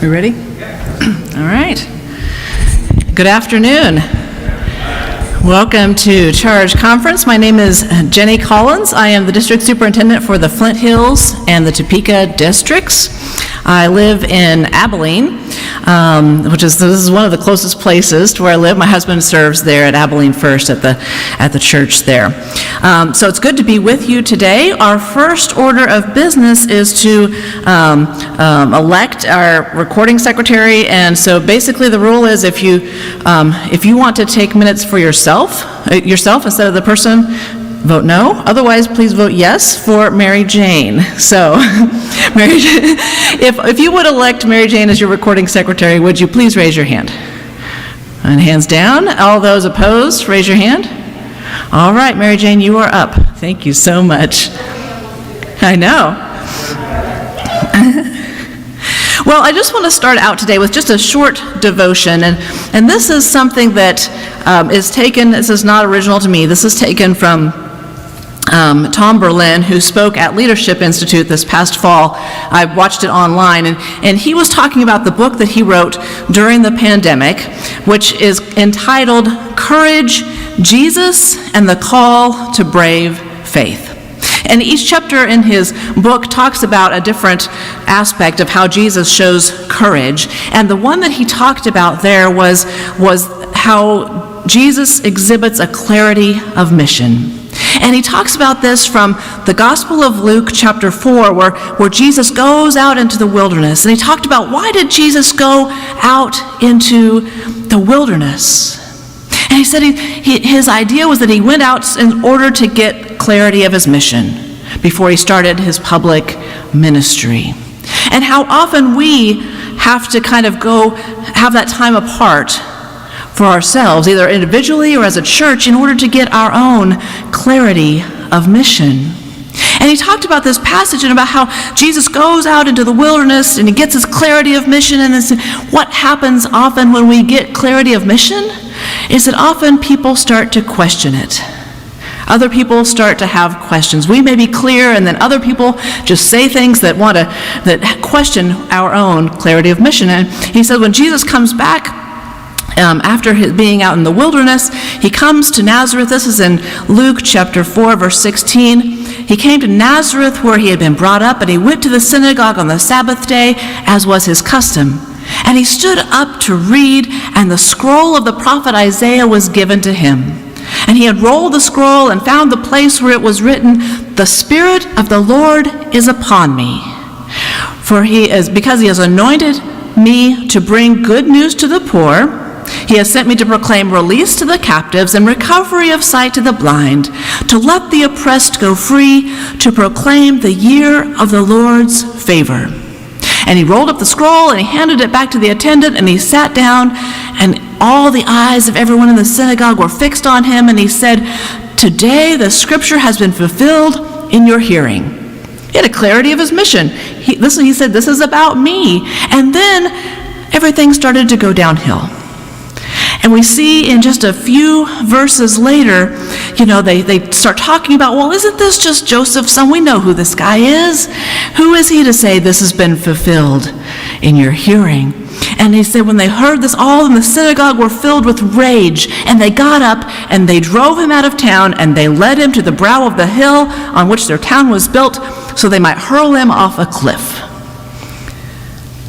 We ready? All right. Good afternoon. Welcome to Charge Conference. My name is Jenny Collins. I am the District Superintendent for the Flint Hills and the Topeka districts. I live in Abilene, this is one of the closest places to where I live. My husband serves there at Abilene First at the church there. So it's good to be with you today. Our first order of business is to elect our recording secretary, and so basically the rule is if you want to take minutes for yourself instead of the person, vote no. Otherwise, please vote yes for Mary Jane. So, Mary Jane, if you would elect Mary Jane as your recording secretary, would you please raise your hand? And hands down. All those opposed, raise your hand. All right, Mary Jane, you are up. Thank you so much. I know. Well, I just want to start out today with just a short devotion, and this is something that is taken, this is not original to me, this is taken from Tom Berlin, who spoke at Leadership Institute this past fall. I watched it online, and he was talking about the book that he wrote during the pandemic, which is entitled Courage, Jesus and the Call to Brave Faith. And each chapter in his book talks about a different aspect of how Jesus shows courage. And the one that he talked about there was how Jesus exhibits a clarity of mission. And he talks about this from the Gospel of Luke chapter 4, where Jesus goes out into the wilderness. And he talked about, why did Jesus go out into the wilderness? And he said his idea was that he went out in order to get clarity of his mission before he started his public ministry. And how often we have to kind of go have that time apart for ourselves, either individually or as a church, in order to get our own clarity of mission. And he talked about this passage and about how Jesus goes out into the wilderness and he gets his clarity of mission. And what happens often when we get clarity of mission is that often people start to question it. Other people start to have questions. We may be clear, and then other people just say things that question our own clarity of mission. And he said when Jesus comes back, after his being out in the wilderness, he comes to Nazareth. This is in Luke chapter 4, verse 16. He came to Nazareth where he had been brought up, and he went to the synagogue on the Sabbath day, as was his custom. And he stood up to read, and the scroll of the prophet Isaiah was given to him. And he unrolled the scroll and found the place where it was written, "The Spirit of the Lord is upon me, because he has anointed me to bring good news to the poor. He has sent me to proclaim release to the captives and recovery of sight to the blind, to let the oppressed go free, to proclaim the year of the Lord's favor." And he rolled up the scroll and he handed it back to the attendant, and he sat down, and all the eyes of everyone in the synagogue were fixed on him, and he said, "Today the scripture has been fulfilled in your hearing." He had a clarity of his mission. He said, "This is about me." And then everything started to go downhill. And we see in just a few verses later, they start talking about, well, isn't this just Joseph's son? We know who this guy is. Who is he to say this has been fulfilled in your hearing? And he said when they heard this, all in the synagogue were filled with rage, and they got up and they drove him out of town, and they led him to the brow of the hill on which their town was built, so they might hurl him off a cliff.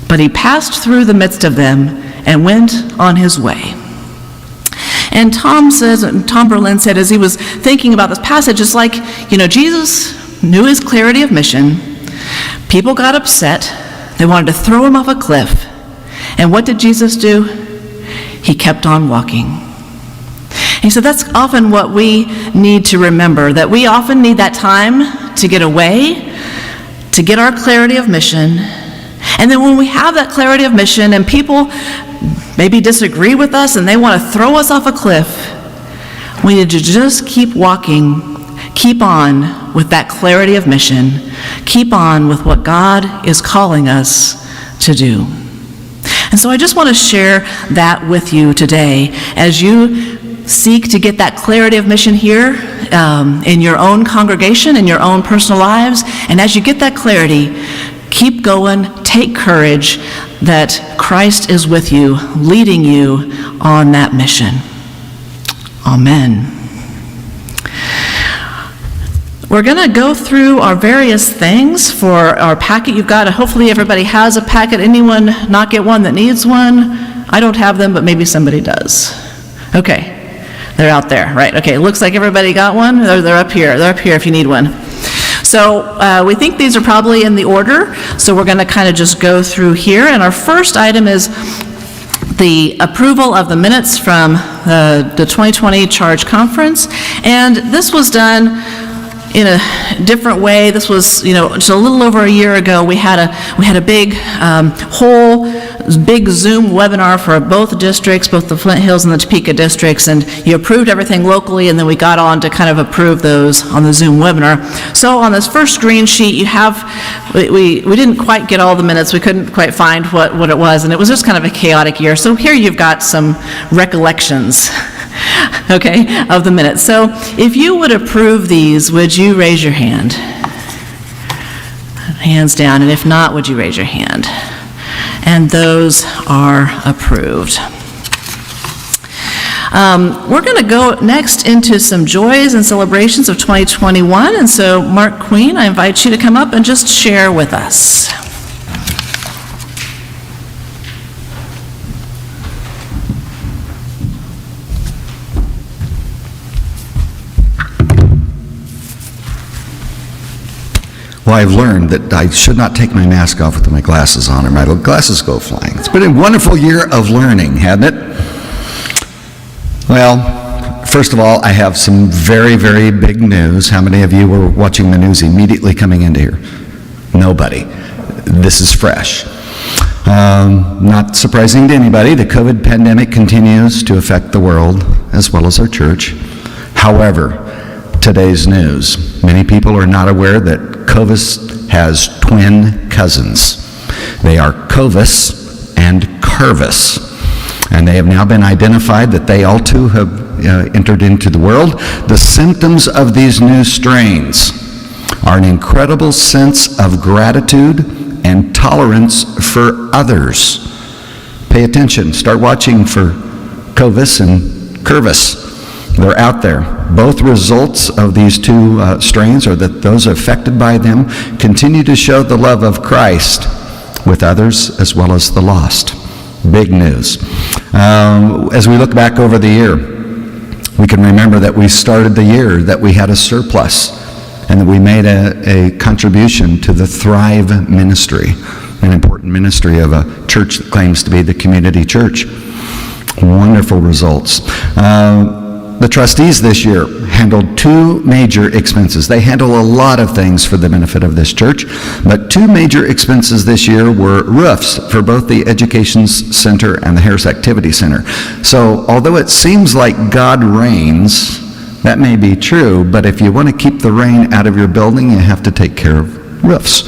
But he passed through the midst of them and went on his way. And Tom Berlin said, as he was thinking about this passage, it's like, Jesus knew his clarity of mission. People got upset. They wanted to throw him off a cliff. And what did Jesus do? He kept on walking. He said that's often what we need to remember, that we often need that time to get away, to get our clarity of mission. And then when we have that clarity of mission and people maybe disagree with us and they want to throw us off a cliff, we need to just keep walking, keep on with that clarity of mission, keep on with what God is calling us to do. And so I just want to share that with you today as you seek to get that clarity of mission here in your own congregation, in your own personal lives. And as you get that clarity, keep going, take courage that Christ is with you, leading you on that mission. Amen. We're going to go through our various things for our packet. You've got hopefully everybody has a packet. Anyone not get one that needs one? I don't have them, but maybe somebody does. Okay, they're out there, right? Okay, looks like everybody got one. They're up here. They're up here if you need one. So we think these are probably in the order, so we're going to kind of just go through here. And our first item is the approval of the minutes from the 2020 Charge Conference. And this was done in a different way. This was, just a little over a year ago. We had a big, big Zoom webinar for both districts, both the Flint Hills and the Topeka districts, and you approved everything locally, and then we got on to kind of approve those on the Zoom webinar. So on this first screen sheet, you have, we didn't quite get all the minutes. We couldn't quite find what it was, and it was just kind of a chaotic year. So here you've got some recollections, okay, of the minutes. So if you would approve these, would you raise your hand? Hands down, and if not, would you raise your hand? And those are approved. We're going to go next into some joys and celebrations of 2021, and so Mark Queen, I invite you to come up and just share with us. Well, I've learned that I should not take my mask off with my glasses on or my glasses go flying. It's been a wonderful year of learning, hasn't it? Well, first of all, I have some very, very big news. How many of you were watching the news immediately coming into here? Nobody. This is fresh. Not surprising to anybody, the COVID pandemic continues to affect the world as well as our church. However, today's news, many people are not aware that Covis has twin cousins. They are Covis and Carvis, and they have now been identified that they all too have entered into the world. The symptoms of these new strains are an incredible sense of gratitude and tolerance for others. Pay attention. Start watching for Covis and Curvis. They're out there. Both results of these two strains, or that those affected by them, continue to show the love of Christ with others as well as the lost. Big news. As we look back over the year, we can remember that we started the year that we had a surplus and that we made a contribution to the Thrive ministry, an important ministry of a church that claims to be the community church. Wonderful results. The trustees this year handled two major expenses. They handle a lot of things for the benefit of this church, but two major expenses this year were roofs for both the Education Center and the Harris Activity Center. So although it seems like God reigns, that may be true, but if you want to keep the rain out of your building, you have to take care of roofs.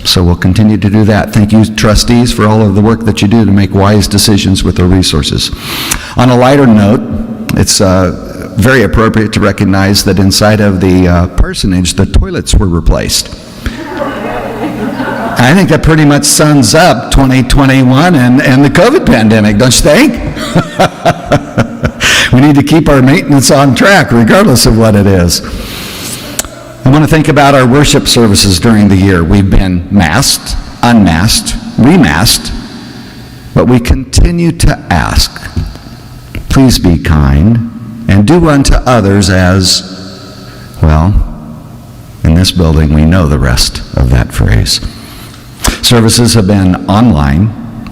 So we'll continue to do that. Thank you, trustees, for all of the work that you do to make wise decisions with the resources. On a lighter note, it's very appropriate to recognize that inside of the parsonage, the toilets were replaced. I think that pretty much sums up 2021 and the COVID pandemic, don't you think? We need to keep our maintenance on track, regardless of what it is. I want to think about our worship services during the year. We've been masked, unmasked, remasked, but we continue to ask, please be kind and do unto others as, well, in this building we know the rest of that phrase. Services have been online,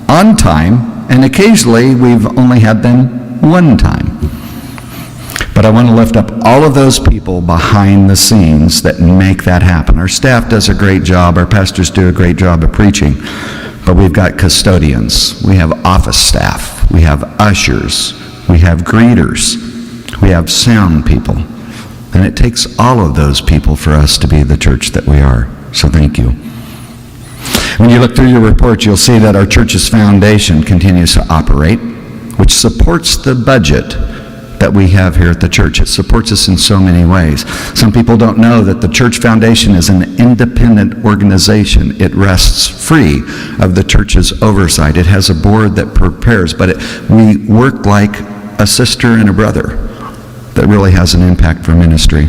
on time, and occasionally we've only had them one time. But I want to lift up all of those people behind the scenes that make that happen. Our staff does a great job, our pastors do a great job of preaching, but we've got custodians, we have office staff, we have ushers, we have greeters, we have sound people. And it takes all of those people for us to be the church that we are. So thank you. When you look through your report, you'll see that our church's foundation continues to operate, which supports the budget that we have here at the church. It supports us in so many ways. Some people don't know that the church foundation is an independent organization. It rests free of the church's oversight. It has a board that prepares, but we work like a sister and a brother that really has an impact for ministry.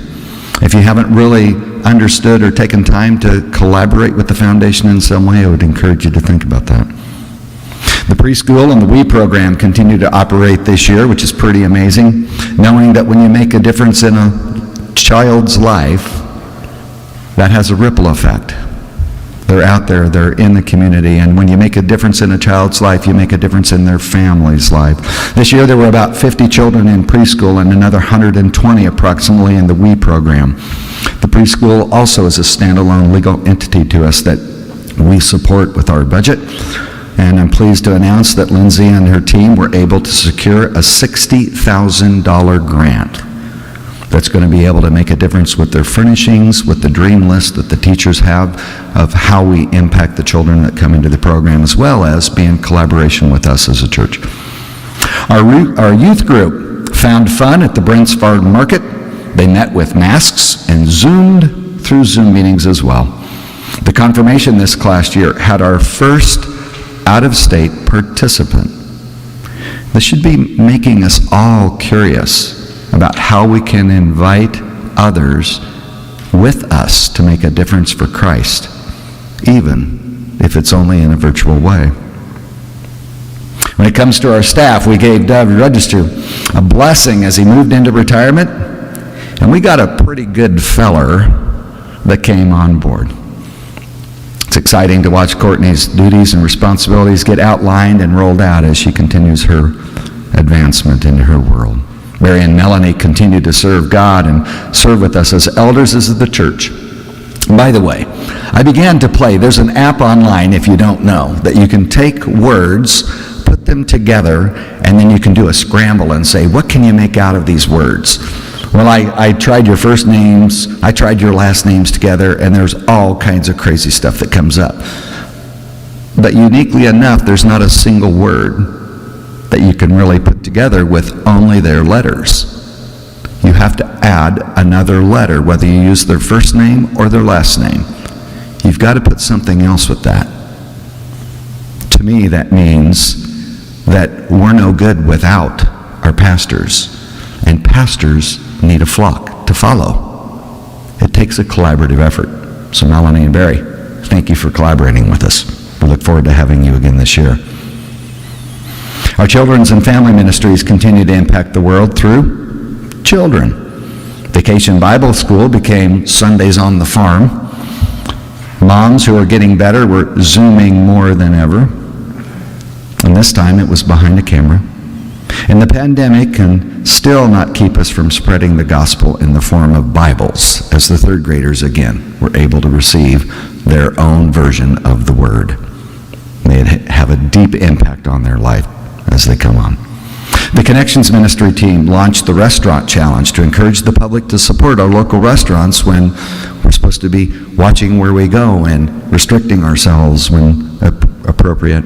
If you haven't really understood or taken time to collaborate with the foundation in some way, I would encourage you to think about that. The preschool and the We program continue to operate this year, which is pretty amazing, knowing that when you make a difference in a child's life, that has a ripple effect. They're out there, they're in the community, and when you make a difference in a child's life, you make a difference in their family's life. This year there were about 50 children in preschool and another 120 approximately in the We program. The preschool also is a standalone legal entity to us that we support with our budget. And I'm pleased to announce that Lindsay and her team were able to secure a $60,000 grant that's going to be able to make a difference with their furnishings, with the dream list that the teachers have of how we impact the children that come into the program, as well as be in collaboration with us as a church. Our youth group found fun at the Brents Farm Market. They met with masks and Zoomed through Zoom meetings as well. The confirmation this class year had our first out-of-state participant. This should be making us all curious about how we can invite others with us to make a difference for Christ, even if it's only in a virtual way. When it comes to our staff, we gave Doug Register a blessing as he moved into retirement, and we got a pretty good feller that came on board. It's exciting to watch Courtney's duties and responsibilities get outlined and rolled out as she continues her advancement into her world. Mary and Melanie continue to serve God and serve with us as elders of the church. By the way, I began to play, there's an app online, if you don't know, that you can take words, put them together, and then you can do a scramble and say, what can you make out of these words? Well, I tried your first names, I tried your last names together, and there's all kinds of crazy stuff that comes up. But uniquely enough, there's not a single word that you can really put together with only their letters. You have to add another letter, whether you use their first name or their last name. You've got to put something else with that. To me, that means that we're no good without our pastors, and pastors need a flock to follow. It takes a collaborative effort. So Melanie and Barry, thank you for collaborating with us. We look forward to having you again this year. Our children's and family ministries continue to impact the world through children. Vacation Bible School became Sundays on the Farm. Moms who are getting better were Zooming more than ever. And this time it was behind a camera. And the pandemic can still not keep us from spreading the gospel in the form of Bibles, as the third graders again were able to receive their own version of the Word. May it have a deep impact on their life as they come on. The Connections Ministry team launched the Restaurant Challenge to encourage the public to support our local restaurants when we're supposed to be watching where we go and restricting ourselves when appropriate.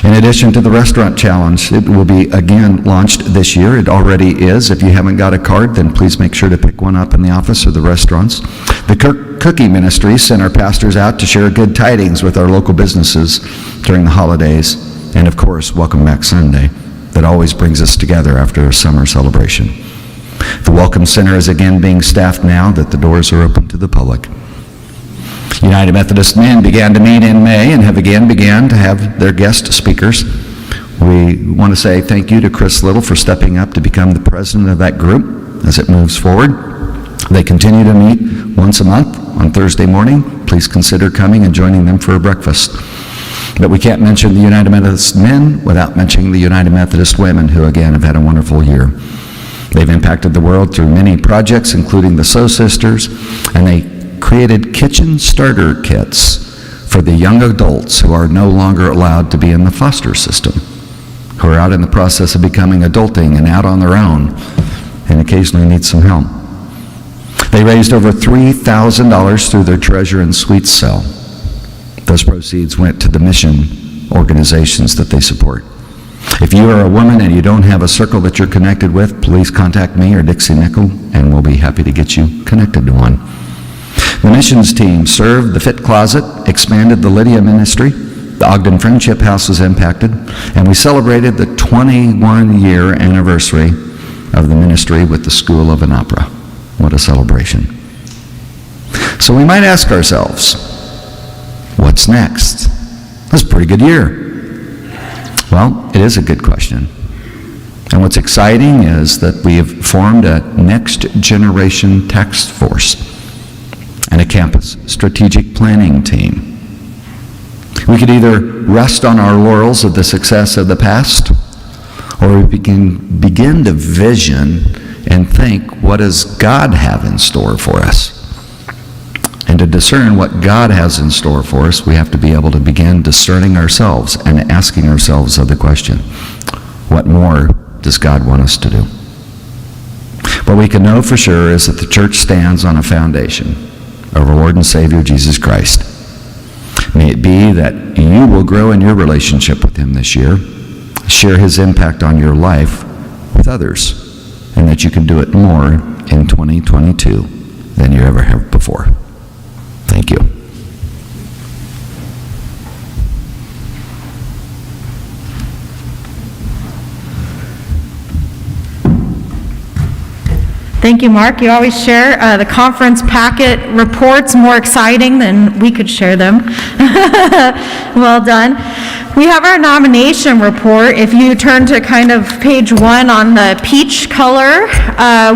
In addition to the Restaurant Challenge, it will be again launched this year. It already is. If you haven't got a card, then please make sure to pick one up in the office or the restaurants. The Cookie Ministry sent our pastors out to share good tidings with our local businesses during the holidays. And of course, Welcome Back Sunday, that always brings us together after a summer celebration. The Welcome Center is again being staffed now that the doors are open to the public. United Methodist Men began to meet in May and have again began to have their guest speakers. We want to say thank you to Chris Little for stepping up to become the president of that group as it moves forward. They continue to meet once a month on Thursday morning. Please consider coming and joining them for a breakfast. But we can't mention the United Methodist Men without mentioning the United Methodist Women, who again have had a wonderful year. They've impacted the world through many projects, including the Sow Sisters, and they created kitchen starter kits for the young adults who are no longer allowed to be in the foster system, who are out in the process of becoming adulting and out on their own and occasionally need some help. They raised over $3,000 through their Treasure and Sweets sale. Those proceeds went to the mission organizations that they support. If you are a woman and you don't have a circle that you're connected with, please contact me or Dixie Nickel, and we'll be happy to get you connected to one. The missions team served the Fit Closet, expanded the Lydia ministry, the Ogden Friendship House was impacted, and we celebrated the 21-year anniversary of the ministry with the School of an Opera. What a celebration. So we might ask ourselves, what's next? That's a pretty good year. Well, it is a good question. And what's exciting is that we have formed a next generation task force and a campus strategic planning team. We could either rest on our laurels of the success of the past, or we can begin to vision and think, what does God have in store for us? And to discern what God has in store for us, we have to be able to begin discerning ourselves and asking ourselves the question, what more does God want us to do? What we can know for sure is that the church stands on a foundation of our Lord and Savior Jesus Christ. May it be that you will grow in your relationship with Him this year, share His impact on your life with others, and that you can do it more in 2022 than you ever have before. Thank you. Thank you, Mark. You always share the conference packet reports more exciting than we could share them. Well done. We have our nomination report. If you turn to kind of page 1 on the peach color,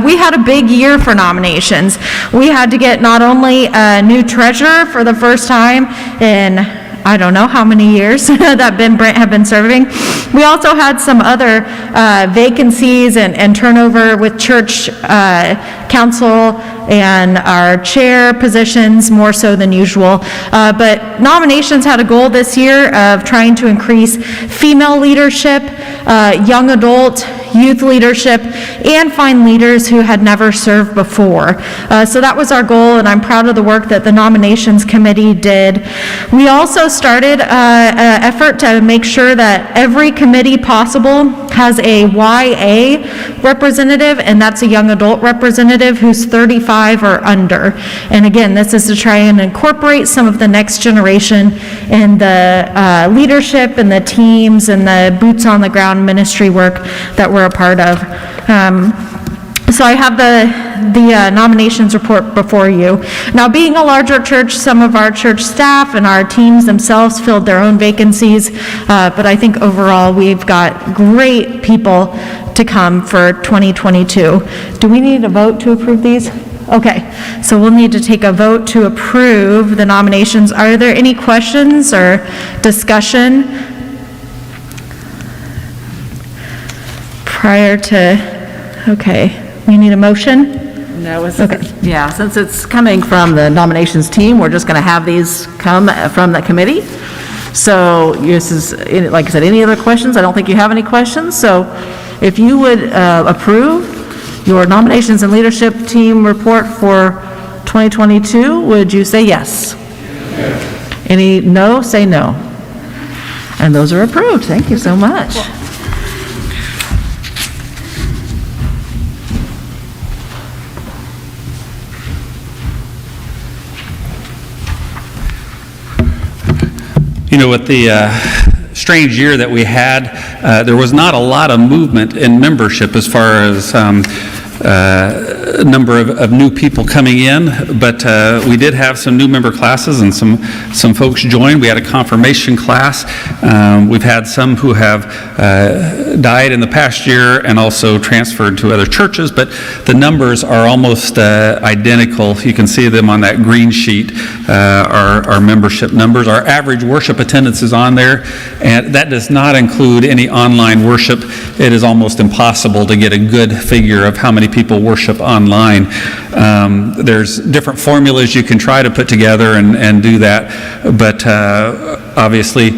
we had a big year for nominations. We had to get not only a new treasurer for the first time in I don't know how many years that Brent have been serving. We also had some other vacancies and turnover with church council and our chair positions more so than usual. But nominations had a goal this year of trying to increase female leadership, young adult, youth leadership, and find leaders who had never served before. So that was our goal, and I'm proud of the work that the nominations committee did. We also started an effort to make sure that every committee possible has a YA representative, and that's a young adult representative who's 35 or under. And again, this is to try and incorporate some of the next generation in the leadership and the teams and the boots on the ground ministry work that we're a part of. So I have the nominations report before you. Now, being a larger church, some of our church staff and our teams themselves filled their own vacancies, but I think overall we've got great people to come for 2022. Do we need a vote to approve these? Okay, so we'll need to take a vote to approve the nominations. Are there any questions or discussion prior to, okay, we need a motion? No, Okay. yeah, since it's coming from the nominations team, we're just going to have these come from the committee. So this is, like I said, any other questions? I don't think you have any questions. So if you would approve your nominations and leadership team report for 2022, would you say yes? Any no, say no. And those are approved. Thank you so much. You know, with the strange year that we had, there was not a lot of movement in membership as far as a number of new people coming in, but we did have some new member classes and some folks join. We had a confirmation class. We've had some who have died in the past year and also transferred to other churches, but the numbers are almost identical. You can see them on that green sheet, our membership numbers. Our average worship attendance is on there, and that does not include any online worship. It is almost impossible to get a good figure of how many many people worship online. There's different formulas you can try to put together and do that, but obviously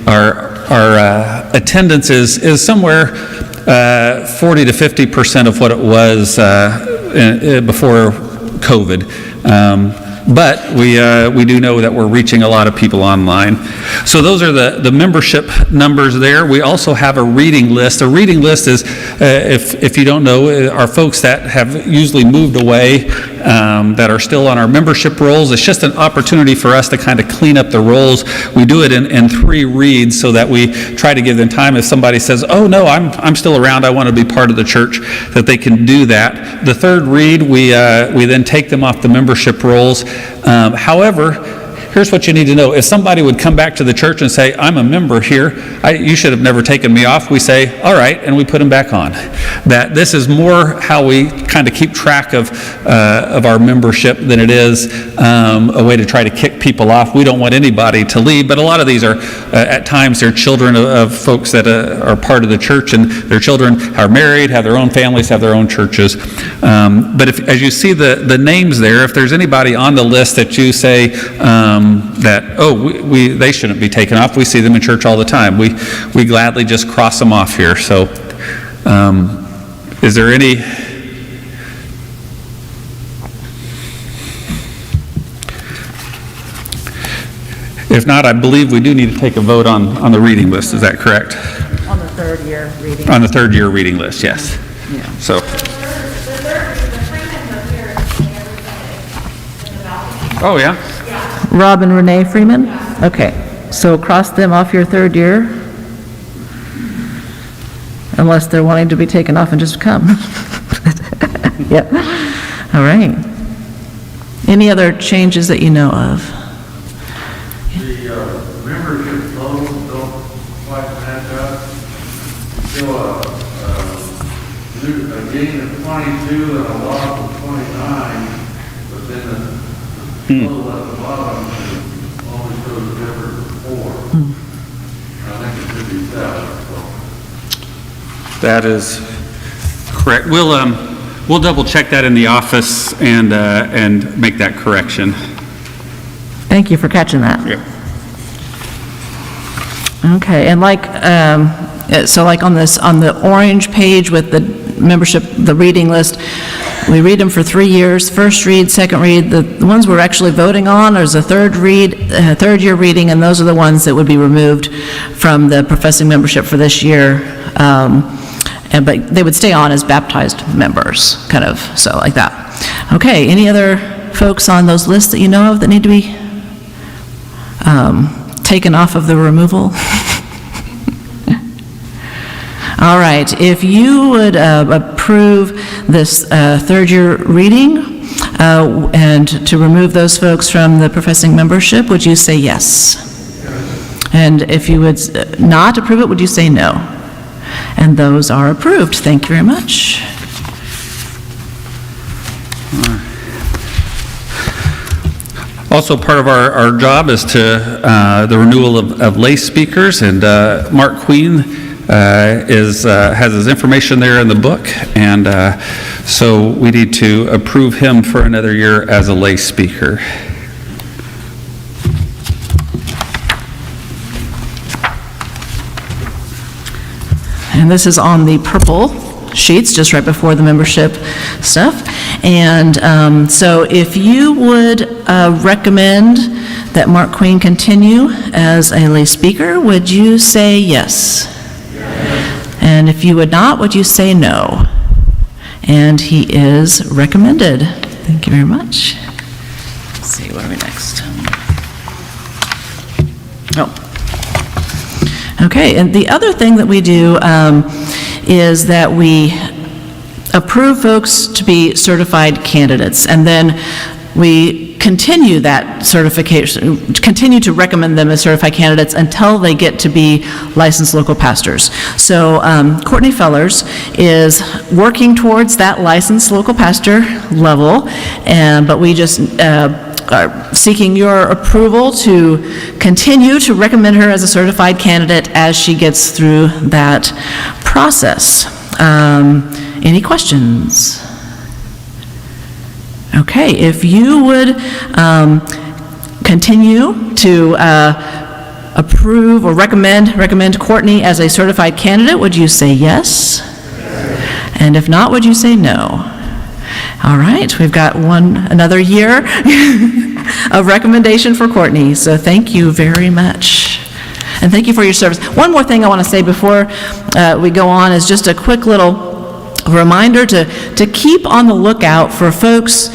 our attendance is somewhere 40 to 50% of what it was before COVID. But we do know that we're reaching a lot of people online. So those are the membership numbers there. We also have a reading list. A reading list is, if you don't know, are folks that have usually moved away, that are still on our membership rolls. It's just an opportunity for us to kind of clean up the rolls. We do it in 3 reads so that we try to give them time. If somebody says, oh no, I'm still around, I want to be part of the church, that they can do that. The 3rd read, we then take them off the membership rolls. However, here's what you need to know. If somebody would come back to the church and say, I'm a member here, you should have never taken me off, we say, all right, and we put them back on. That this is more how we kind of keep track of our membership than it is a way to try to kick people off. We don't want anybody to leave, but a lot of these are, at times, they're children of folks that are part of the church, and their children are married, have their own families, have their own churches. But as you see the names there, if there's anybody on the list that you say, that, they shouldn't be taken off. We see them in church all the time. We gladly just cross them off here. So, is there any? If not, I believe we do need to take a vote on the reading list. Is that correct? On the 3rd year reading. On the 3rd year reading list, yes. Yeah. So. Oh, yeah? Rob and Renee Freeman? Okay, so cross them off your 3rd year, unless they're wanting to be taken off and just come. Yep, all right. Any other changes that you know of? The membership loans don't quite match up. Still a gain of 22 and a loss of 29, but then the total at the bottom only shows a difference of 4. I think it should be 7. So. That is correct. We'll double check that in the office and make that correction. Thank you for catching that. Yep. Okay, and so like on the orange page with the membership, the reading list, we read them for 3 years, 1st read, 2nd read. The ones we're actually voting on is a 3rd year reading, and those are the ones that would be removed from the professing membership for this year. But they would stay on as baptized members, kind of, so like that. Okay, any other folks on those lists that you know of that need to be taken off of the removal? All right, if you would approve this 3rd year reading and to remove those folks from the professing membership, would you say yes? And if you would not approve it, would you say no? And those are approved. Thank you very much. Also, part of our job is to the renewal of lay speakers, and Mark Queen has his information there in the book, and so we need to approve him for another year as a lay speaker. And this is on the purple sheets, just right before the membership stuff. And so if you would recommend that Mark Queen continue as a lay speaker, would you say yes? Yes. And if you would not, would you say no? And he is recommended. Thank you very much. Let's see, what are we next? Oh. Okay, and the other thing that we do is that we approve folks to be certified candidates, and then we continue that certification, continue to recommend them as certified candidates until they get to be licensed local pastors. So Courtney Fellers is working towards that licensed local pastor level, but we just are seeking your approval to continue to recommend her as a certified candidate as she gets through that process. Any questions? Okay, if you would continue to approve or recommend Courtney as a certified candidate, would you say yes? And if not, would you say no? All right, we've got another year of recommendation for Courtney, so thank you very much. And thank you for your service. One more thing I want to say before we go on is just a quick little reminder to keep on the lookout for folks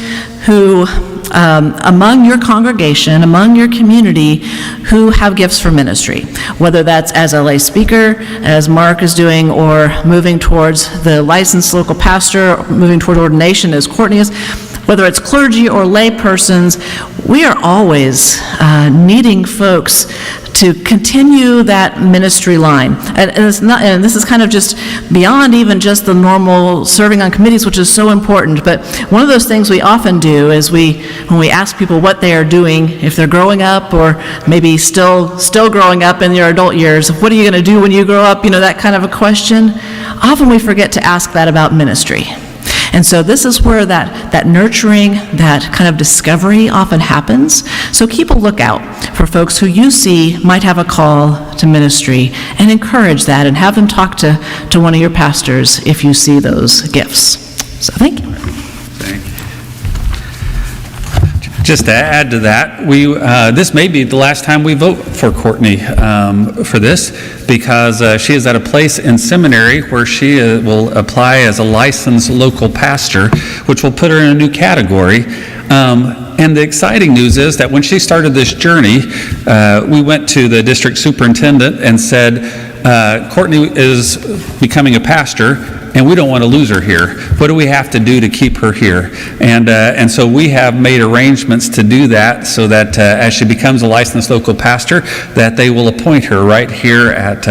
who, among your congregation, among your community, who have gifts for ministry, whether that's as a lay speaker, as Mark is doing, or moving towards the licensed local pastor, moving toward ordination as Courtney is. Whether it's clergy or lay persons, we are always needing folks to continue that ministry line. And this is kind of just beyond even just the normal serving on committees, which is so important. But one of those things we often do is when we ask people what they are doing, if they're growing up or maybe still growing up in their adult years, what are you going to do when you grow up? That kind of a question. Often we forget to ask that about ministry. And so this is where that nurturing, that kind of discovery often happens. So keep a lookout for folks who you see might have a call to ministry, and encourage that and have them talk to one of your pastors if you see those gifts. So thank you. Just to add to that, this may be the last time we vote for Courtney for this, because she is at a place in seminary where she will apply as a licensed local pastor, which will put her in a new category. And the exciting news is that when she started this journey, we went to the district superintendent and said, Courtney is becoming a pastor, and we don't want to lose her here. What do we have to do to keep her here? And so we have made arrangements to do that, so that as she becomes a licensed local pastor, that they will appoint her right here at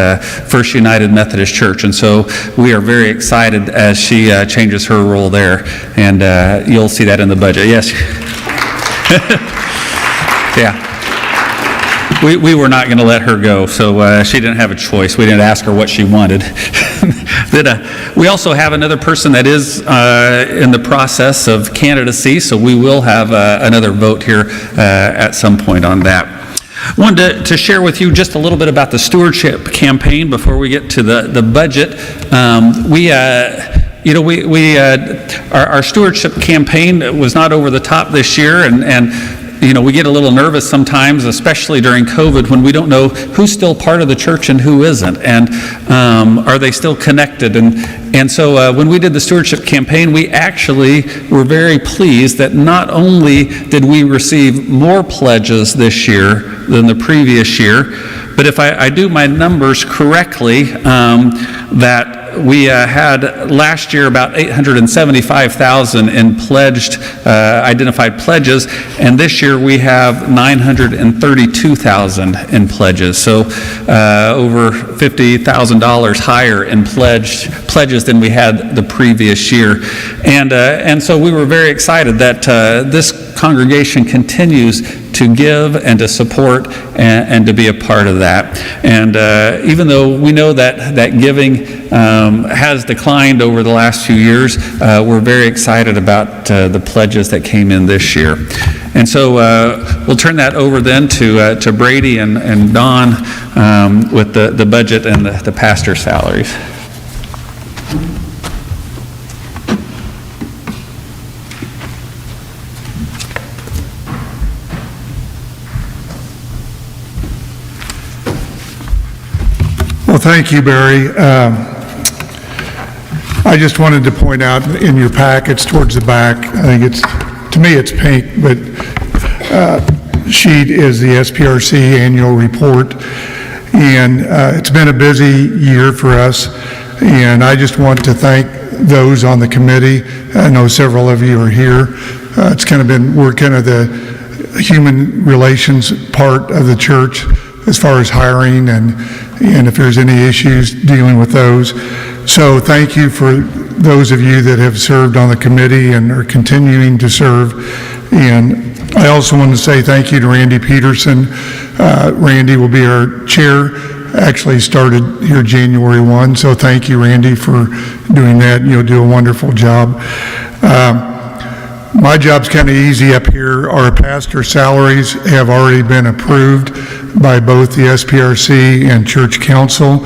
First United Methodist Church. And so we are very excited as she changes her role there. And you'll see that in the budget. Yes. Yeah. We were not going to let her go, so she didn't have a choice. We didn't ask her what she wanted. We also have another person that is in the process of candidacy, so we will have another vote here at some point on that. Wanted to share with you just a little bit about the Stewardship Campaign before we get to the budget. Our Stewardship Campaign was not over the top this year, and we get a little nervous sometimes, especially during COVID, when we don't know who's still part of the church and who isn't, and are they still connected? And so when we did the Stewardship Campaign, we actually were very pleased that not only did we receive more pledges this year than the previous year, but if I do my numbers correctly, that we had last year about 875,000 in identified pledges, and this year we have 932,000 in pledges. So over $50,000 higher in pledges than we had the previous year. And so we were very excited that this congregation continues to give and to support and to be a part of that. And even though we know that giving has declined over the last few years, we're very excited about the pledges that came in this year. And so we'll turn that over then to Brady and Don with the budget and the pastor salaries. Well, thank you, Barry. I just wanted to point out in your packets towards the back, I think to me it's pink, but sheet is the SPRC annual report. And it's been a busy year for us. And I just want to thank those on the committee. I know several of you are here. We're kind of the human relations part of the church as far as hiring and if there's any issues dealing with those. So thank you for those of you that have served on the committee and are continuing to serve. And I also want to say thank you to Randy Peterson. Randy will be our chair, actually started here January 1. So thank you, Randy, for doing that. You'll do a wonderful job. My job's kind of easy up here. Our pastor salaries have already been approved by both the SPRC and Church Council.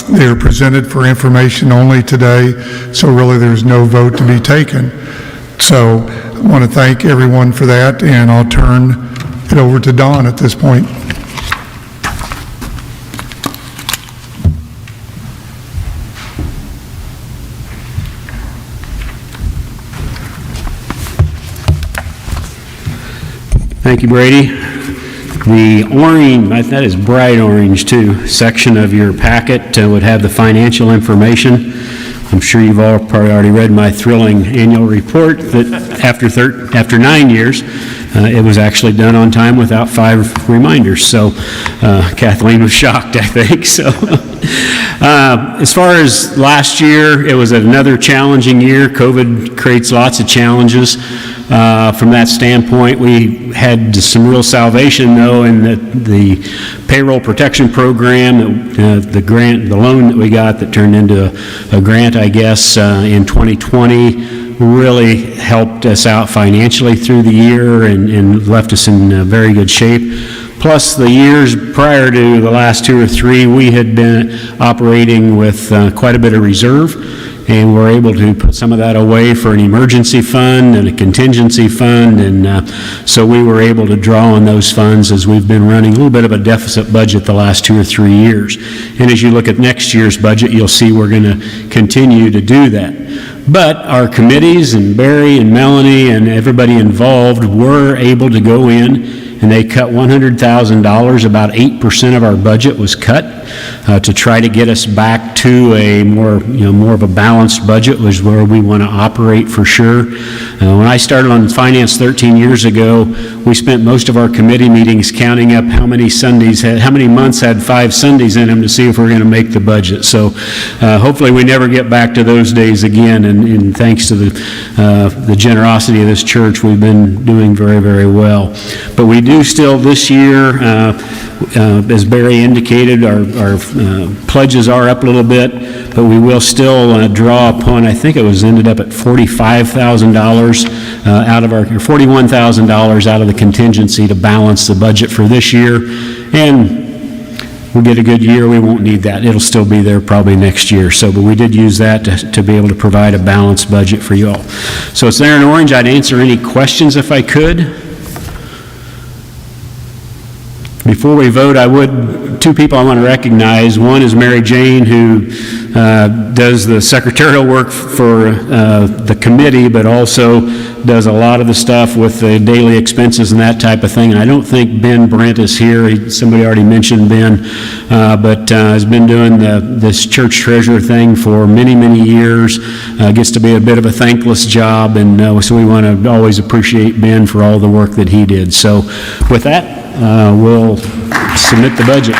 They are presented for information only today, so really there's no vote to be taken. So I want to thank everyone for that, and I'll turn it over to Don at this point. Thank you, Brady. The orange, that is bright orange too, section of your packet would have the financial information. I'm sure you've all probably already read my thrilling annual report that after 9 years, it was actually done on time without 5 reminders. So Kathleen was shocked, I think. So as far as last year, it was another challenging year. COVID creates lots of challenges. From that standpoint, we had some real salvation, though, in the payroll protection program, the loan that we got that turned into a grant, I guess, in 2020 really helped us out financially through the year and left us in very good shape. Plus, the years prior to the last 2 or 3, we had been operating with quite a bit of reserve, and we're able to put some of that away for an emergency fund and a contingency fund, and so we were able to draw on those funds as we've been running a little bit of a deficit budget the last 2 or 3 years. And as you look at next year's budget, you'll see we're going to continue to do that. But our committees and Barry and Melanie and everybody involved were able to go in, and they cut $100,000, about 8% of our budget was cut to try to get us back to a more of a balanced budget, was where we want to operate for sure. When I started on finance 13 years ago, we spent most of our committee meetings counting up how many months had 5 Sundays in them to see if we're going to make the budget. So hopefully we never get back to those days again, and thanks to the generosity of this church, we've been doing very, very well. But we do still this year, as Barry indicated, our pledges are up a little bit, but we will still draw upon, I think it ended up at $45,000 $41,000 out of the contingency to balance the budget for this year. And we'll get a good year, we won't need that. It'll still be there probably next year. So, but we did use that to be able to provide a balanced budget for you all. So it's there in orange. I'd answer any questions if I could. Before we vote, two people I want to recognize. One is Mary Jane, who does the secretarial work for the committee, but also does a lot of the stuff with the daily expenses and that type of thing. And I don't think Ben Brent is here. Somebody already mentioned Ben, but has been doing this church treasurer thing for many, many years. Gets to be a bit of a thankless job, and so we want to always appreciate Ben for all the work that he did. So with that, we'll submit the budget.